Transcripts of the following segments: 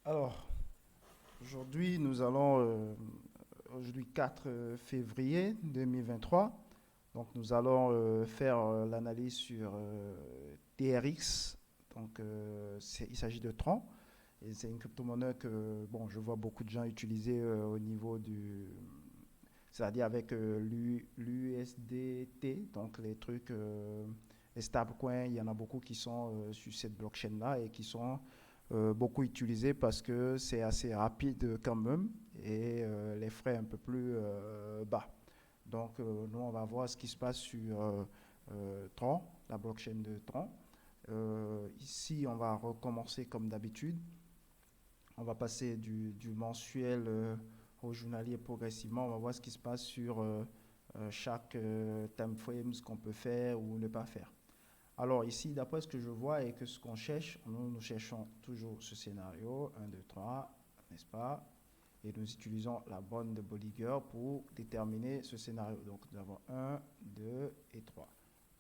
Alors, aujourd'hui, aujourd'hui 4 février 2023, donc nous allons faire l'analyse sur TRX. Donc, il s'agit de Tron, et c'est une crypto-monnaie que, bon, je vois beaucoup de gens utiliser au niveau c'est-à-dire avec l'USDT, donc les trucs, les stablecoins, il y en a beaucoup qui sont sur cette blockchain-là et qui sont beaucoup utilisés parce que c'est assez rapide quand même et les frais un peu plus bas. Donc, nous, on va voir ce qui se passe sur Tron, la blockchain de Tron. Ici, on va recommencer comme d'habitude. On va passer du mensuel au journalier progressivement. On va voir ce qui se passe sur chaque time frame, ce qu'on peut faire ou ne pas faire. Alors ici, d'après ce que je vois et que ce qu'on cherche, nous cherchons toujours ce scénario, 1, 2, 3, n'est-ce pas? Et nous utilisons la borne de Bollinger pour déterminer ce scénario. Donc nous avons 1, 2 et 3.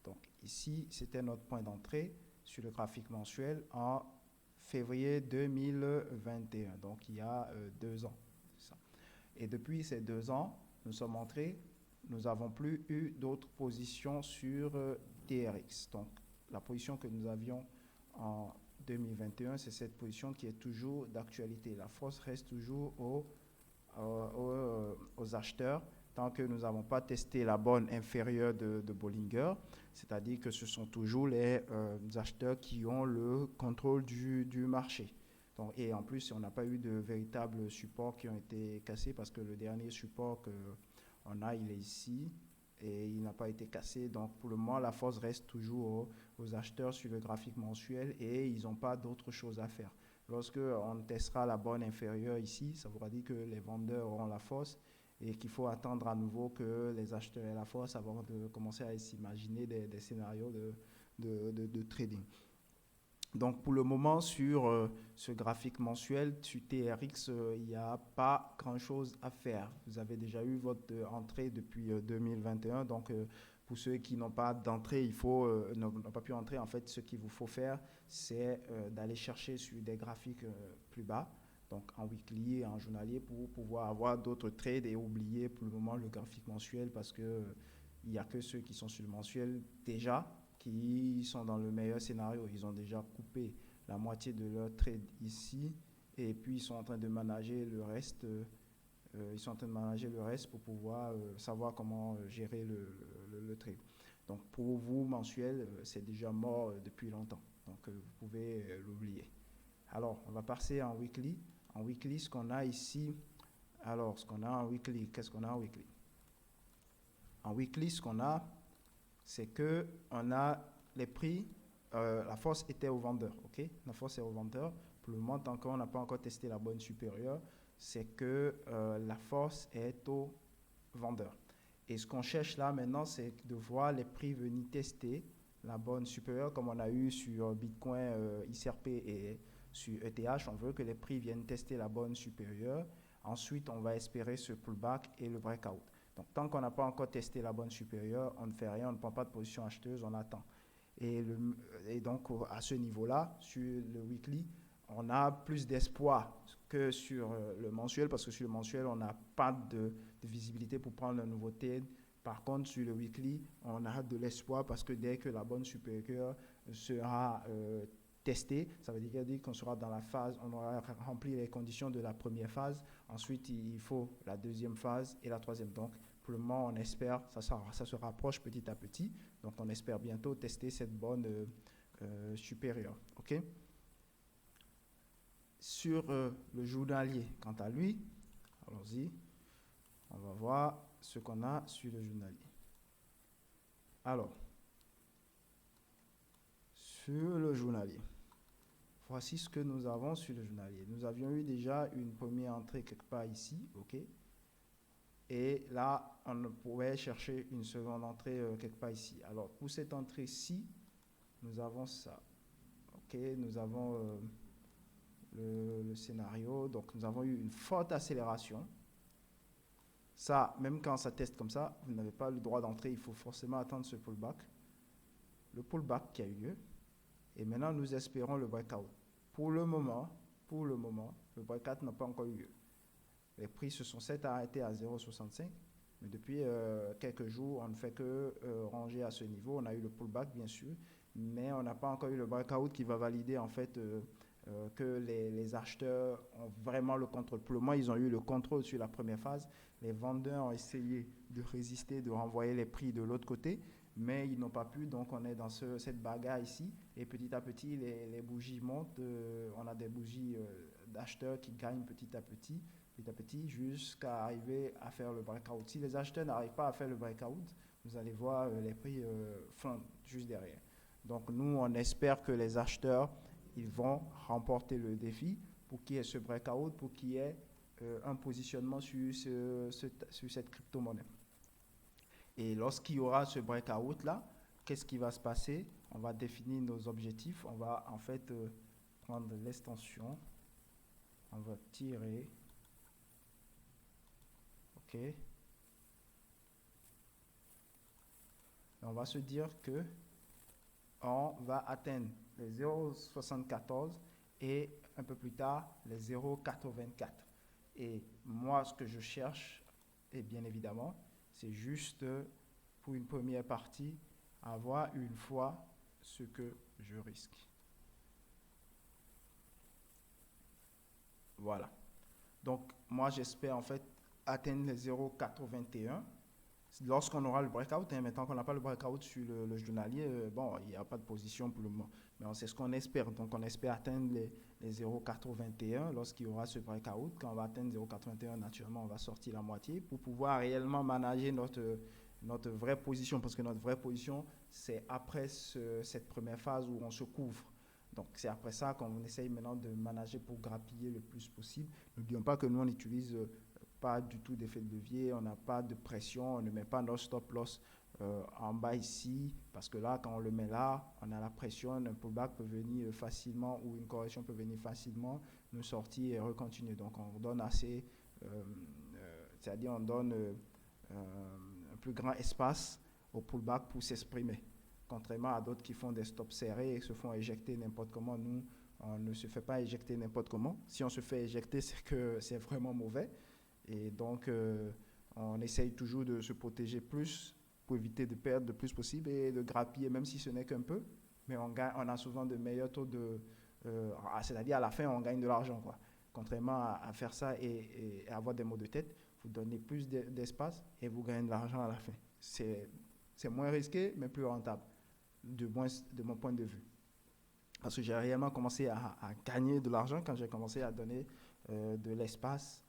Donc ici, c'était notre point d'entrée sur le graphique mensuel en février 2021, donc il y a 2 ans. Et depuis ces 2 ans, nous sommes entrés, nous n'avons plus eu d'autres positions sur TRX. Donc la position que nous avions en 2021, c'est cette position qui est toujours d'actualité. La force reste toujours aux acheteurs tant que nous n'avons pas testé la borne inférieure de Bollinger, c'est-à-dire que ce sont toujours les acheteurs qui ont le contrôle du marché. Donc, et en plus, on n'a pas eu de véritables supports qui ont été cassés parce que le dernier support qu'on a, il est ici et il n'a pas été cassé. Donc, pour le moment, la force reste toujours aux acheteurs sur le graphique mensuel et ils n'ont pas d'autre chose à faire. Lorsque on testera la borne inférieure ici, ça voudra dire que les vendeurs auront la force et qu'il faut attendre à nouveau que les acheteurs aient la force avant de commencer à s'imaginer des scénarios de trading. Donc pour le moment, sur ce graphique mensuel, sur TRX, il n'y a pas grand-chose à faire. Vous avez déjà eu votre entrée depuis 2021. Donc pour ceux qui n'ont pas d'entrée, n'ont pas pu entrer, en fait, ce qu'il vous faut faire, c'est d'aller chercher sur des graphiques plus bas, donc en weekly et en journalier, pour pouvoir avoir d'autres trades et oublier pour le moment le graphique mensuel parce que il n'y a que ceux qui sont sur le mensuel déjà qui sont dans le meilleur scénario. Ils ont déjà coupé la moitié de leur trade ici et puis ils sont en train de manager le reste. Ils sont en train de manager le reste pour pouvoir savoir comment gérer le trade. Donc pour vous, mensuel, c'est déjà mort depuis longtemps. Donc vous pouvez l'oublier. Alors, on va passer en weekly. En weekly, ce qu'on a ici, alors ce qu'on a en weekly, qu'est-ce qu'on a en weekly? En weekly, ce qu'on a, c'est que on a les prix, la force était au vendeur, ok? La force est au vendeur. Pour le moment, tant qu'on n'a pas encore testé la bonne supérieure, c'est que la force est au vendeur. Et ce qu'on cherche là maintenant, c'est de voir les prix venir tester la bonne supérieure, comme on a eu sur Bitcoin, XRP et sur ETH. On veut que les prix viennent tester la bonne supérieure. Ensuite, on va espérer ce pullback et le breakout. Donc, tant qu'on n'a pas encore testé la bonne supérieure, on ne fait rien, on ne prend pas de position acheteuse, on attend. Et donc, à ce niveau-là, sur le weekly, on a plus d'espoir que sur le mensuel, parce que sur le mensuel, on n'a pas de visibilité pour prendre un nouveau trade. Par contre, sur le weekly, on a de l'espoir parce que dès que la bonne supérieure sera testée, ça veut dire qu'on sera dans la phase, on aura rempli les conditions de la première phase. Ensuite, il faut la deuxième phase et la troisième. Donc, pour le moment, on espère, ça se rapproche petit à petit. Donc, on espère bientôt tester cette bonne supérieure. OK? Sur le journalier, quant à lui, allons-y, on va voir ce qu'on a sur le journalier. Alors, sur le journalier, voici ce que nous avons sur le journalier. Nous avions eu déjà une première entrée quelque part ici, ok? Et là, on pourrait chercher une seconde entrée quelque part ici. Alors, pour cette entrée-ci, nous avons ça. Ok, nous avons le scénario. Donc, nous avons eu une forte accélération. Ça, même quand ça teste comme ça, vous n'avez pas le droit d'entrer. Il faut forcément attendre ce pullback. Le pullback qui a eu lieu. Et maintenant, nous espérons le breakout. Pour le moment, pour le moment, le breakout n'a pas encore eu lieu. Les prix se sont certes arrêtés à 0,65, mais depuis quelques jours, on ne fait que ranger à ce niveau. On a eu le pullback, bien sûr, mais on n'a pas encore eu le breakout qui va valider en fait que les acheteurs ont vraiment le contrôle. Pour le moment, ils ont eu le contrôle sur la première phase. Les vendeurs ont essayé de résister, de renvoyer les prix de l'autre côté, mais ils n'ont pas pu. Donc, on est dans cette bagarre ici. Et petit à petit, les bougies montent. On a des bougies d'acheteurs qui gagnent petit à petit, jusqu'à arriver à faire le breakout. Si les acheteurs n'arrivent pas à faire le breakout, vous allez voir les prix flambent juste derrière. Donc, nous, on espère que les acheteurs ils vont remporter le défi pour qu'il y ait ce breakout, pour qu'il y ait un positionnement sur cette crypto-monnaie. Et lorsqu'il y aura ce breakout-là, qu'est-ce qui va se passer? On va définir nos objectifs. On va en fait prendre l'extension. On va tirer. OK. Et on va se dire que on va atteindre les 0,74 et un peu plus tard les 0,84. Et moi, ce que je cherche, et bien évidemment, c'est juste pour une première partie, avoir une fois ce que je risque. Voilà. Donc, moi, j'espère en fait atteindre les 0,81. Lorsqu'on aura le breakout, maintenant qu'on n'a pas le breakout sur le journalier, bon, il n'y a pas de position pour le moment. Mais c'est ce qu'on espère. Donc, on espère atteindre les 0,81 lorsqu'il y aura ce breakout. Quand on va atteindre 0,81, naturellement, on va sortir la moitié pour pouvoir réellement manager notre vraie position. Parce que notre vraie position, c'est après cette première phase où on se couvre. Donc, c'est après ça qu'on essaye maintenant de manager pour grappiller le plus possible. N'oublions pas que nous, on utilise pas du tout d'effet de levier, on n'a pas de pression, on ne met pas nos stop loss en bas ici, parce que là, quand on le met là, on a la pression, un pullback peut venir facilement ou une correction peut venir facilement, nous sortir et recontinuer. Donc, on donne assez, c'est-à-dire on donne un plus grand espace au pullback pour s'exprimer. Contrairement à d'autres qui font des stops serrés et se font éjecter n'importe comment, nous, on ne se fait pas éjecter n'importe comment. Si on se fait éjecter, c'est que c'est vraiment mauvais. Et donc, on essaye toujours de se protéger plus pour éviter de perdre le plus possible et de grappiller, même si ce n'est qu'un peu. Mais on a souvent de meilleurs taux de... c'est-à-dire, à la fin, on gagne de l'argent, quoi. Contrairement à faire ça et avoir des maux de tête, vous donnez plus d'espace et vous gagnez de l'argent à la fin. C'est moins risqué, mais plus rentable, de mon point de vue. Parce que j'ai réellement commencé à gagner de l'argent quand j'ai commencé à donner de l'espace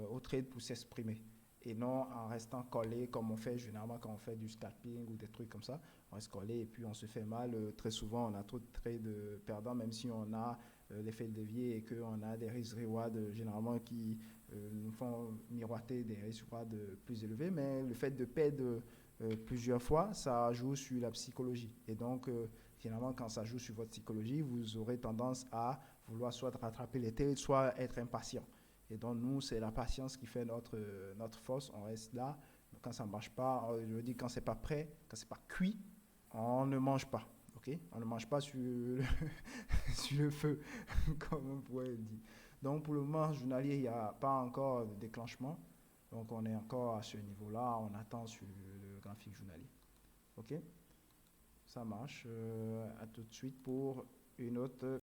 au trade pour s'exprimer et non en restant collé comme on fait généralement quand on fait du scalping ou des trucs comme ça. On reste collé et puis on se fait mal. Très souvent, on a trop de trades perdants, même si on a l'effet de levier et qu'on a des risk-reward généralement qui nous font miroiter des risk-reward plus élevés. Mais le fait de perdre plusieurs fois, ça joue sur la psychologie. Et donc, généralement, quand ça joue sur votre psychologie, vous aurez tendance à vouloir soit rattraper les trades, soit être impatient. Et donc, nous, c'est la patience qui fait notre force. On reste là. Quand ça ne marche pas, je veux dire, quand ce n'est pas prêt, quand ce n'est pas cuit, on ne mange pas. Okay? On ne mange pas sur le feu, comme on pourrait le dire. Donc, pour le moment, journalier, il n'y a pas encore de déclenchement. Donc, on est encore à ce niveau-là. On attend sur le graphique journalier. OK? Ça marche. À tout de suite pour une autre